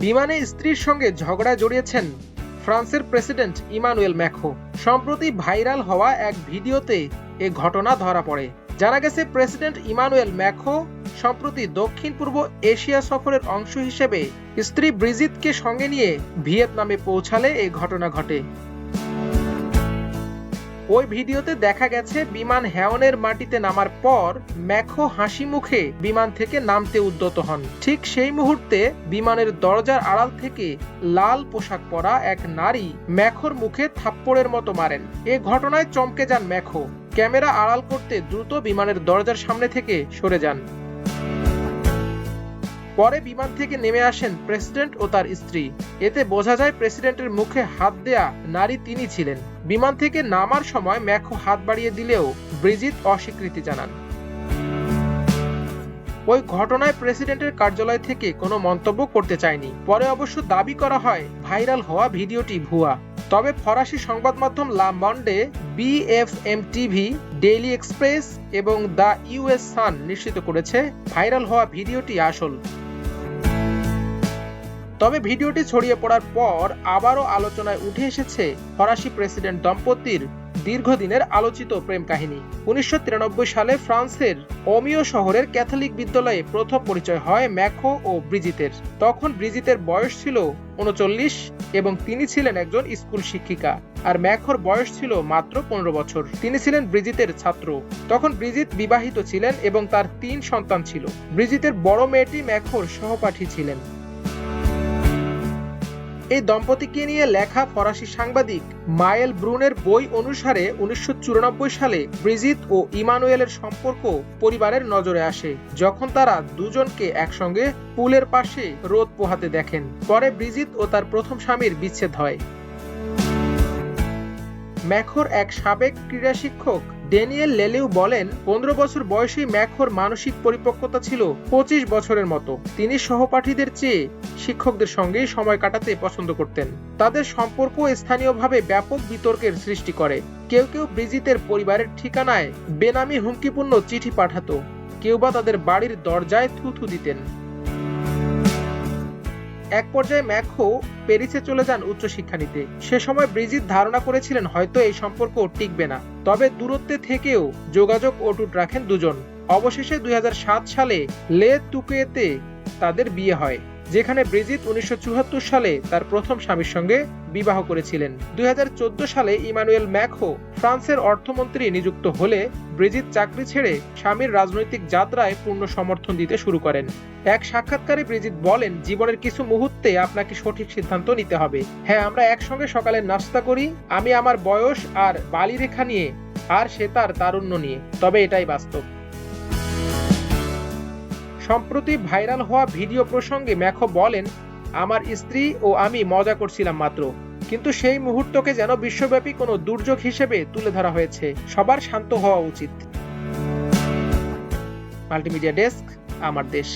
বিমানে স্ত্রীর সঙ্গে ঝগড়ায় জড়িয়েছেন ফ্রান্সের প্রেসিডেন্ট ইমানুয়েল ম্যাক্রো। সম্প্রতি ভাইরাল হওয়া এক ভিডিওতে এ ঘটনা ধরা পড়ে। জানা গেছে, প্রেসিডেন্ট ইমানুয়েল ম্যাক্রো সম্প্রতি দক্ষিণ পূর্ব এশিয়া সফরের অংশ হিসেবে স্ত্রী ব্রিজিতকে সঙ্গে নিয়ে ভিয়েতনামে পৌঁছালে এই ঘটনা ঘটে। ওই ভিডিওতে দেখা গেছে, বিমান হেয়নের মাটিতে নামার পর ম্যাক্রো হাসি মুখে বিমান থেকে নামতে উদ্যত হন। ঠিক সেই মুহূর্তে বিমানের দরজার আড়াল থেকে লাল পোশাক পরা এক নারী ম্যাক্রোর মুখে থাপ্পড়ের মতো মারেন। এ ঘটনায় চমকে যান ম্যাক্রো। ক্যামেরা আড়াল করতে দ্রুত বিমানের দরজার সামনে থেকে সরে যান। পরে বিমান থেকে নেমে আসেন প্রেসিডেন্ট ও তার স্ত্রী। এতে বোঝা যায়, প্রেসিডেন্টের মুখে হাত দেয়া নারী তিনি ছিলেন। বিমান থেকে নামার সময় ম্যাক্রো হাত বাড়িয়ে দিলেও ব্রিজিত অস্বীকৃতি জানান। ওই ঘটনায় প্রেসিডেন্টের কার্যালয় থেকে কোনো মন্তব্য করতে চায়নি। পরে অবশ্য দাবি করা হয় ভাইরাল হওয়া ভিডিওটি ভুয়া। তবে ফরাসি সংবাদ মাধ্যম লা Monday, BFM TV, daily express এবং দ্য US সান নিশ্চিত করেছে ভাইরাল হওয়া ভিডিওটি আসল। তবে ভিডিওটি ছড়িয়ে পড়ার পর আবারও আলোচনায় উঠে এসেছে ফরাসি প্রেসিডেন্ট দম্পতির দীর্ঘদিনের আলোচিত প্রেম কাহিনী। 1993 সালে ফ্রান্সের ওমিও শহরের ক্যাথলিক বিদ্যালয়ে প্রথম পরিচয় হয় ম্যাক্রো ও ব্রিজিতের। তখন ব্রিজিতের বয়স ছিল 39 এবং তিনি ছিলেন একজন স্কুল শিক্ষিকা, আর ম্যাক্রোর বয়স ছিল মাত্র 15 বছর। তিনি ছিলেন ব্রিজিতের ছাত্র। তখন ব্রিজিত বিবাহিত ছিলেন এবং তার 3 সন্তান ছিল। ব্রিজিতের বড় মেয়েটি ম্যাক্রোর সহপাঠী ছিলেন। এই দম্পতিকে নিয়ে লেখা ফরাসি সাংবাদিক মায়েল ব্রুনের বই অনুসারে 1994 সালে ব্রিজিত ও ইমানুয়েলের সম্পর্ক পরিবারের নজরে আসে, যখন তারা দুজনকে একসঙ্গে পুলের পাশে রোদ পোহাতে দেখেন। পরে ব্রিজিত ও তার প্রথম স্বামীর বিচ্ছেদ হয়। ম্যাক্রোর এক সাবেক ক্রীড়া শিক্ষক ড্যানিয়েল লেলিউ বলেন, 15 বছর বয়সী ম্যাক্রোর মানসিক পরিপক্কতা ছিল 25 বছরের মতো। তিনি সহপাঠীদের চেয়ে শিক্ষকদের সঙ্গেই সময় কাটাতে পছন্দ করতেন। তাদের সম্পর্ক স্থানীয়ভাবে ব্যাপক বিতর্কের সৃষ্টি করে। কেউ কেউ ব্রিজিতের পরিবারের ঠিকানায় বেনামি হুমকিপূর্ণ চিঠি পাঠাতো, কেউ বা তাদের বাড়ির দরজায় থুথু দিতেন। এক পর্যায়ে ম্যাক্রো প্যারিসে চলে যান উচ্চশিক্ষা নিতে। সে সময় ব্রিজিত ধারণা করেছিলেন হয়তো এই সম্পর্ক টিকবে না। তবে দূরত্বে থেকেও যোগাযোগ অটুট রাখেন দুজন। অবশেষে 2007 সালে লে তুকেতে তাদের বিয়ে হয়, যেখানে ব্রিজিত 1974 সালে তার প্রথম স্বামীর সঙ্গে বিবাহ করেছিলেন। 2014 সালে ইমানুয়েল ম্যাক্রো ফ্রান্সের অর্থমন্ত্রী নিযুক্ত হলে ব্রিজিত চাকরি ছেড়ে স্বামীর রাজনৈতিক যাত্রায় পূর্ণ সমর্থন দিতে শুরু করেন। এক সাক্ষাৎকারে ব্রিজিত বলেন, জীবনের কিছু মুহূর্তে আপনাকে সঠিক সিদ্ধান্ত নিতে হবে। হ্যাঁ, আমরা একসঙ্গে সকালে নাস্তা করি, আমি আমার বয়স আর বালিরেখা নিয়ে, আর সে তার তারুণ্য নিয়ে। তবে এটাই বাস্তব। সম্প্রতি ভাইরাল হওয়া ভিডিও প্রসঙ্গে ম্যাক্রো বলেন, আমার স্ত্রী ও আমি মজা করছিলাম মাত্র, কিন্তু সেই মুহূর্তকে যেন বিশ্বব্যাপী কোনো দুর্যোগ হিসেবে তুলে ধরা হয়েছে। সবার শান্ত হওয়া উচিত। মাল্টিমিডিয়া ডেস্ক, আমার দেশ।